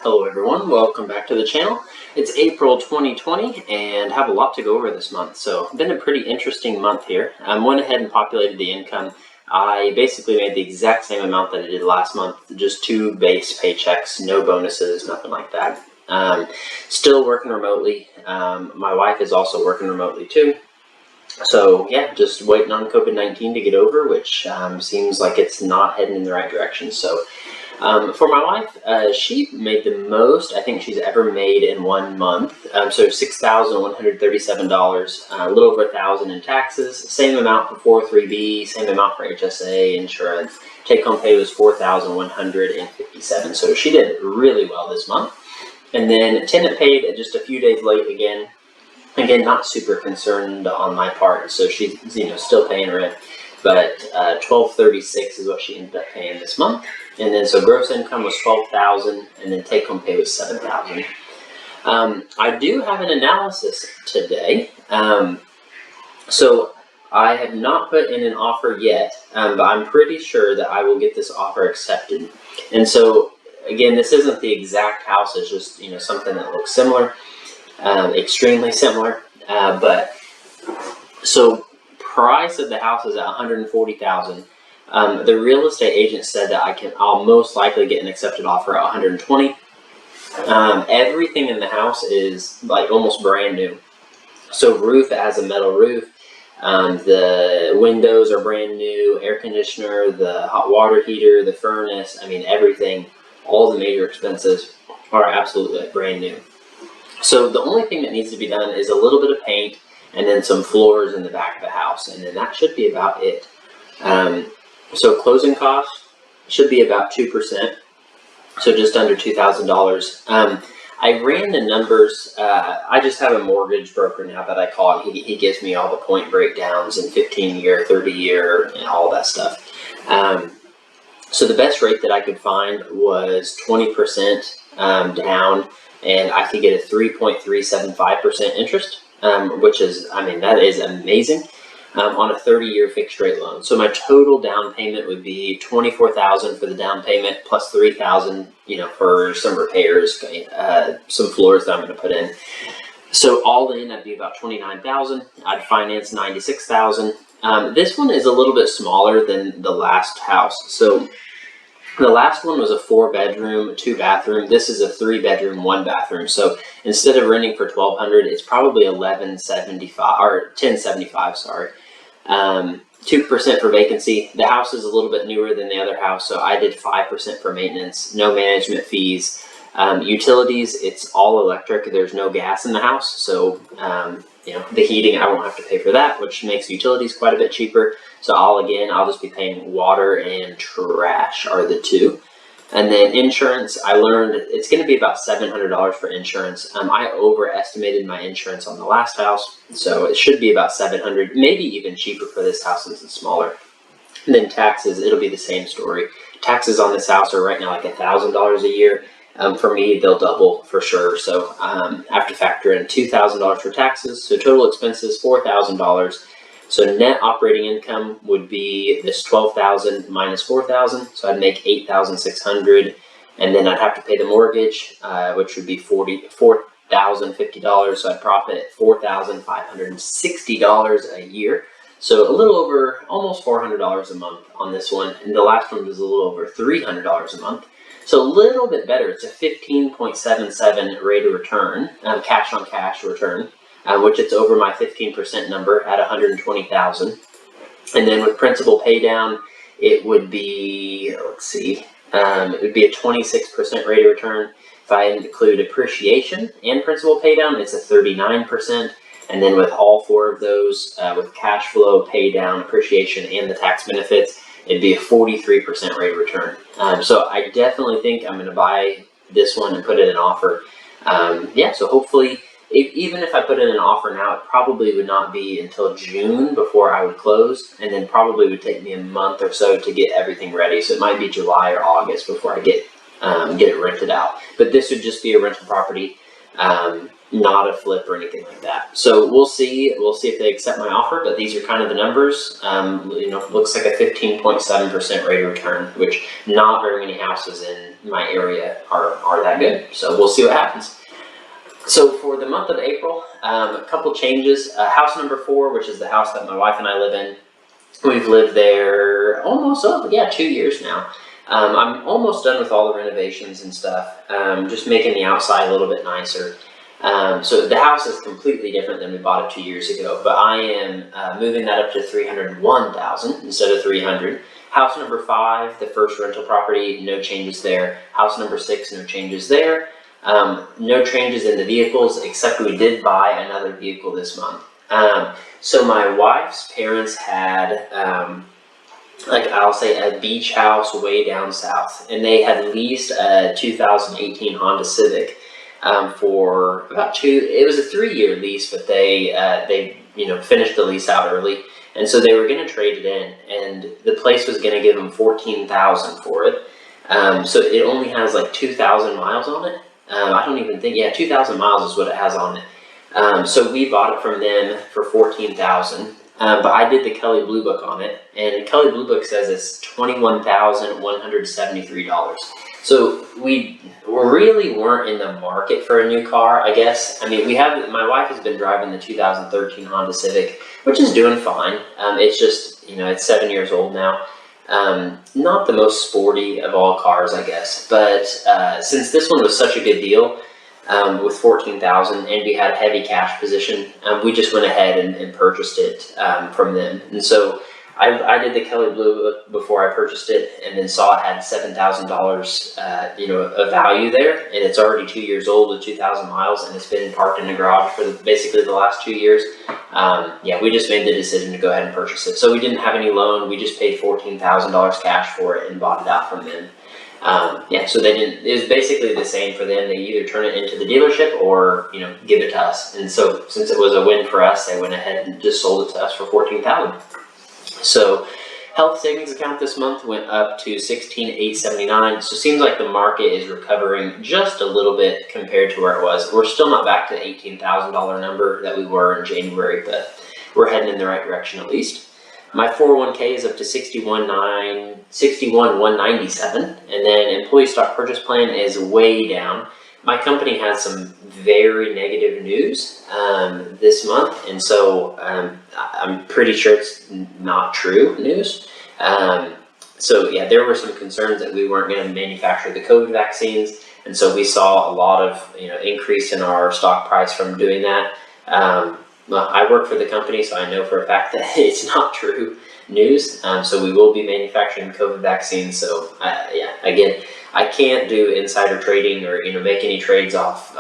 Hello everyone, welcome back to the channel. It's April 2020 and have a lot to go over this month. So been a pretty interesting month here. I went ahead and populated the income. I basically made the exact same amount that I did last month, just 2 base paychecks, no bonuses, nothing like that. Still working remotely. My wife is also working remotely too. So yeah, just waiting on COVID-19 to get over, which seems like it's not heading in the right direction. So for my wife, she made the most I think she's ever made in 1 month. So $6,137, a little over $1,000 in taxes, same amount for 403B, same amount for HSA insurance. Take-home pay was $4,157. So she did really well this month. And then tenant paid just a few days late again. Again, not super concerned on my part. So she's still paying rent. But $1,236 is what she ended up paying this month. And then so gross income was $12,000, and then take-home pay was $7,000. I do have an analysis today. So I have not put in an offer yet, but I'm pretty sure that I will get this offer accepted. And so again, this isn't the exact house; it's just something that looks similar, extremely similar. But so price of the house is at $140,000. The real estate agent said that I'll most likely get an accepted offer at $120,000. Everything in the house is like almost brand new. So roof, it has a metal roof. The windows are brand new, air conditioner, the hot water heater, the furnace. I mean, everything, all the major expenses are absolutely brand new. So the only thing that needs to be done is a little bit of paint and then some floors in the back of the house, and then that should be about it. So closing costs should be about 2%, so just under $2,000. I ran the numbers. I just have a mortgage broker now that I call, and he gives me all the point breakdowns and 15-year, 30-year, and all that stuff. So the best rate that I could find was 20% down, and I could get a 3.375% interest, which is, that is amazing. On a 30-year fixed rate loan. So my total down payment would be $24,000 for the down payment plus $3,000, for some repairs, some floors that I'm going to put in. So all in, I'd be about $29,000. I'd finance $96,000. This one is a little bit smaller than the last house. So the last one was a 4-bedroom, 2-bathroom. This is a 3-bedroom, 1-bathroom. So instead of renting for $1,200, it's probably $1,175 or $1,075. Sorry. 2% for vacancy. The house is a little bit newer than the other house, so I did 5% for maintenance. No management fees. Utilities, it's all electric. There's no gas in the house, so the heating, I won't have to pay for that, which makes utilities quite a bit cheaper. So I'll just be paying water and trash are the two. And then insurance, I learned it's going to be about $700 for insurance. I overestimated my insurance on the last house, so it should be about $700, maybe even cheaper for this house since it's smaller. And then taxes, it'll be the same story. Taxes on this house are right now like $1,000 a year. For me, they'll double for sure. So I have to factor in $2,000 for taxes. So total expenses, $4,000. So net operating income would be this $12,000 minus $4,000. So I'd make $8,600, and then I'd have to pay the mortgage, which would be $4,050. So I'd profit $4,560 a year. So a little over almost $400 a month on this one, and the last one was a little over $300 a month. So a little bit better. It's a 15.77 rate of return, cash on cash return. Which it's over my 15% number at $120,000. And then with principal pay down, it would be, it would be a 26% rate of return. If I include appreciation and principal pay down, it's a 39%. And then with all 4 of those, with cash flow, pay down, appreciation, and the tax benefits, it'd be a 43% rate of return. So I definitely think I'm going to buy this one and put it in offer. So hopefully, even if I put in an offer now, it probably would not be until June before I would close, and then probably would take me a month or so to get everything ready. So it might be July or August before I get it rented out. But this would just be a rental property. not a flip or anything like that. So we'll see if they accept my offer, but these are kind of the numbers. Looks like a 15.7% rate of return, which not very many houses in my area are that good. So we'll see what happens. So for the month of April, a couple changes. House number 4, which is the house that my wife and I live in, we've lived there almost 2 years now. I'm almost done with all the renovations and stuff, just making the outside a little bit nicer. So the house is completely different than we bought it 2 years ago, but I am moving that up to $301,000 instead of $300,000. House number 5, the first rental property, no changes there. House number 6, no changes there. No changes in the vehicles, except we did buy another vehicle this month. So my wife's parents had, I'll say, a beach house way down south, and they had leased a 2018 Honda Civic for about it was a 3-year lease, but they finished the lease out early, and so they were going to trade it in, and the place was going to give them $14,000 for it. So it only has like 2,000 miles on it. I don't even think, 2,000 miles is what it has on it. So we bought it from them for $14,000. But I did the Kelley Blue Book on it, and Kelley Blue Book says it's $21,173. So we really weren't in the market for a new car, I guess. I mean, my wife has been driving the 2013 Honda Civic, which is doing fine. It's just, it's 7 years old now. Not the most sporty of all cars, I guess, but since this one was such a good deal, with $14,000, and we had a heavy cash position, we just went ahead and purchased it from them. And so I did the Kelley Blue Book before I purchased it, and then saw it had $7,000, of value there, and it's already 2 years old with 2,000 miles, and it's been parked in the garage for basically the last 2 years. We just made the decision to go ahead and purchase it. So we didn't have any loan. We just paid $14,000 cash for it and bought it out from them. So they didn't. It was basically the same for them. They either turn it into the dealership or give it to us. And so since it was a win for us, they went ahead and just sold it to us for $14,000. So health savings account this month went up to $16,879. So it seems like the market is recovering just a little bit compared to where it was. We're still not back to the $18,000 number that we were in January, but we're heading in the right direction at least. My 401k is up to $61,197, and then employee stock purchase plan is way down. My company had some very negative news this month, and so I'm pretty sure it's not true news. There were some concerns that we weren't going to manufacture the COVID vaccines, and so we saw a lot of increase in our stock price from doing that. I work for the company, so I know for a fact that it's not true news. So we will be manufacturing COVID vaccines. So again, I can't do insider trading or make any trades off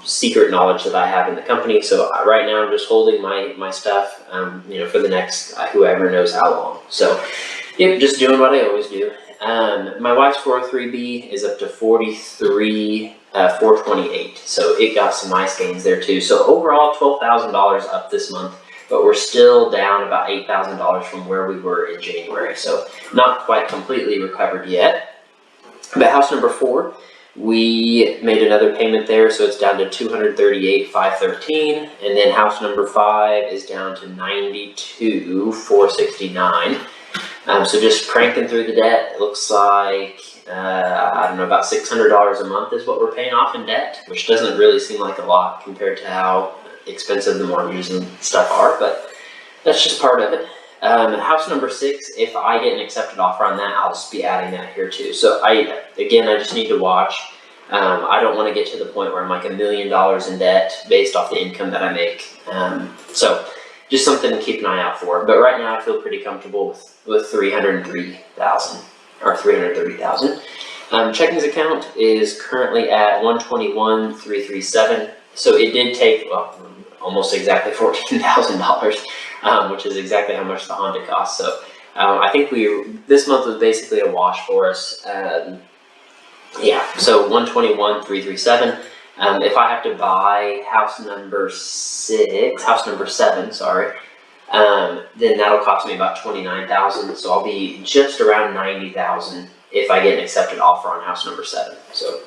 secret knowledge that I have in the company. So right now I'm just holding my stuff, for the next whoever knows how long. So just doing what I always do. My wife's 403B is up to 428, so it got some nice gains there too. So overall, $12,000 up this month, but we're still down about $8,000 from where we were in January. So not quite completely recovered yet. But house number 4, we made another payment there, so it's down to $238,513, and then house number 5 is down to $92,469. So just cranking through the debt. It looks like, about $600 a month is what we're paying off in debt, which doesn't really seem like a lot compared to how expensive the mortgages and stuff are, but that's just part of it. House number 6, if I get an accepted offer on that, I'll just be adding that here too. So I just need to watch. I don't want to get to the point where I'm like $1 million in debt based off the income that I make. So just something to keep an eye out for. But right now I feel pretty comfortable with $303,000 or $330,000. Checkings account is currently at $121,337. So it did take almost exactly $14,000, which is exactly how much the Honda cost. So I think this month was basically a wash for us. So $121,337. If I have to buy house number 7, then that'll cost me about $29,000. So I'll be just around $90,000 if I get an accepted offer on house number 7. So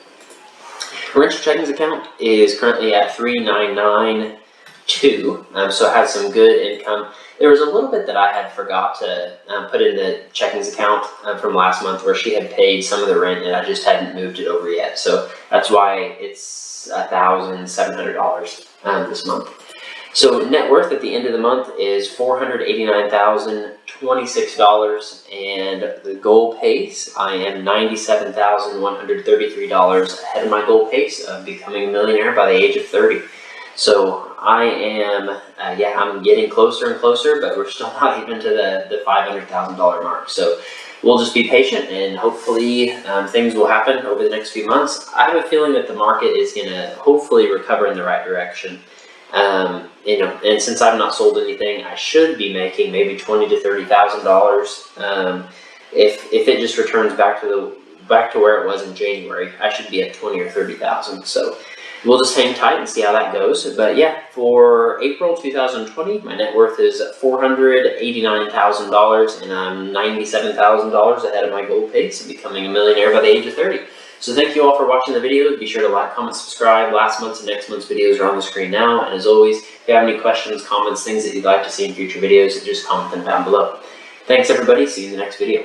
Her rental checkings account is currently at 3,992, so it has some good income. There was a little bit that I had forgot to put in the checkings account from last month where she had paid some of the rent and I just hadn't moved it over yet. So that's why it's $1,700 this month. So net worth at the end of the month is $489,026, and the goal pace, I am $97,133 ahead of my goal pace of becoming a millionaire by the age of 30. So I am, I'm getting closer and closer, but we're still not even to the $500,000 mark. So we'll just be patient, and hopefully things will happen over the next few months. I have a feeling that the market is going to hopefully recover in the right direction. And since I've not sold anything, I should be making maybe $20,000 to $30,000. If it just returns back to where it was in January, I should be at 20 or 30,000. So we'll just hang tight and see how that goes. But yeah, for April 2020, my net worth is $489,000, and I'm $97,000 ahead of my goal pace of becoming a millionaire by the age of 30. So thank you all for watching the video. Be sure to like, comment, subscribe. Last month's and next month's videos are on the screen now. And as always, if you have any questions, comments, things that you'd like to see in future videos, just comment them down below. Thanks everybody. See you in the next video.